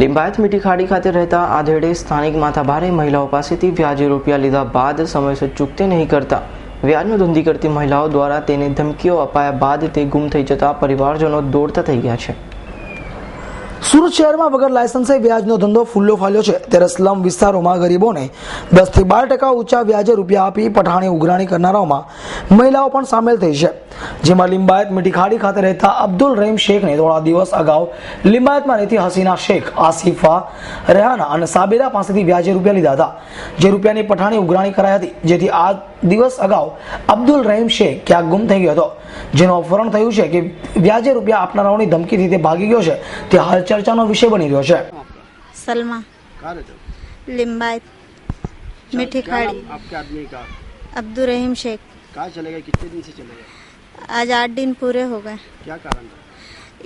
લિંબાયત મીઠી ખાડી ખાતે રહેતા આધેડે સ્થાનિક માથાભારે મહિલાઓ પાસેથી વ્યાજે રૂપિયા લીધા બાદ સમયસર ચૂકતે નહીં કરતા વ્યાજનો ધંધી કરતી મહિલાઓ દ્વારા તેને ધમકીઓ અપાયા બાદ તે ગુમ થઈ જતા પરિવારજનો દોડતા થઈ ગયા છે। સુરત શહેરમાં વગર લાયસન્સે વ્યાજનો ધંધો ફૂલ્લો ફાલ્યો છે, ત્યારે સ્લમ વિસ્તારોમાં ગરીબોને 10 થી 12% ઊંચા વ્યાજે રૂપિયા આપી પઠાણી ઉઘરાણી કરનારાઓમાં મહિલાઓ પણ સામેલ થઈ છે। જેમાં લિંબાયત મીઠી ખાડી ખાતે રહેતા અબ્દુલ રહીમ શેખને થોડા દિવસ અગાઉ લિંબાયતમાં રહેતી હસીના શેખ, આસિફા, રેહાના અને સાબિરા પાસેથી વ્યાજે રૂપિયા લીધા હતા, જે રૂપિયાની પઠાણી ઉઘરાણી કરાઈ હતી। જેથી આ દિવસ અગાઉ અબ્દુલ રહીમ શેખ ક્યાંક ગુમ થઈ ગયો હતો, જેનું અપહરણ થયું છે કે વ્યાજે રૂપિયા આપનારાઓની ધમકીથી તે ભાગી ગયો છે, તે હાલ चर्चा विषय बनी रहो है। सलमा लिंबायत मीठी खाड़ी। आपके आदमी का अब्दुल रहीम शेख। कहाँ चले गए, कितने दिन से चले गए? आज 8 दिन पूरे हो गए। क्या कारण था?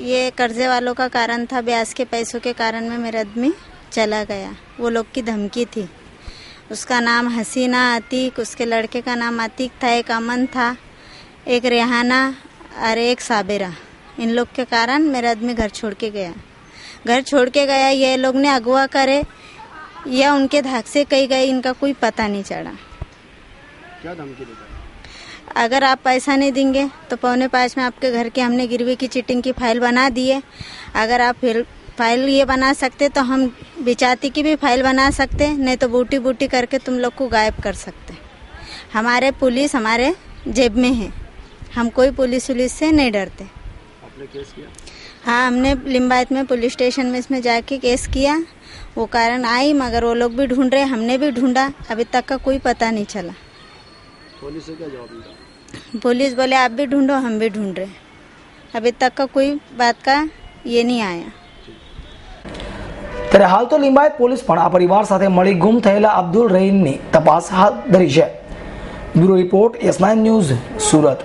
ये कर्जे वालों का कारण था, ब्याज के पैसों के कारण में मेरा आदमी चला गया। वो लोग की धमकी थी। उसका नाम हसीना, अतीक, उसके लड़के का नाम अतीक था, एक अमन था, एक रेहाना और एक साबिरा। इन लोग के कारण मेरा आदमी घर छोड़ के गया। घर छोड़ के गया, ये लोग ने अगवा करे या उनके धाक से कहीं गए, इनका कोई पता नहीं चढ़ा। क्या धमकी देता? अगर आप पैसा नहीं देंगे तो 4:45 में आपके घर के हमने गिरवी की चीटिंग की फाइल बना दी है। अगर आप फाइल ये बना सकते तो हम बिचाती की भी फाइल बना सकते, नहीं तो बूटी बूटी करके तुम लोग को गायब कर सकते। हमारे पुलिस हमारे जेब में है, हम कोई पुलिस से नहीं डरते। आपने केस किया? हाँ, हमने लिंबायत में पुलिस स्टेशन में इसमें जाके केस किया। वो कारण आई, मगर वो लोग भी ढूंढ रहे, हमने भी ढूंढा, अभी तक का कोई पता नहीं चला। पुलिस से क्या जवाब मिला? पुलिस बोले आप भी ढूंढो, हम भी ढूंढ रहे, अभी तक का कोई बात का ये नहीं आया। ત્યારે હાલ તો લિંબાયત પોલીસ પણ આ પરિવાર સાથે મળી ગુમ થયેલા અબ્દુલ રહીમની તપાસ હાથ ધરી છે। Bureau report S9 news, Surat.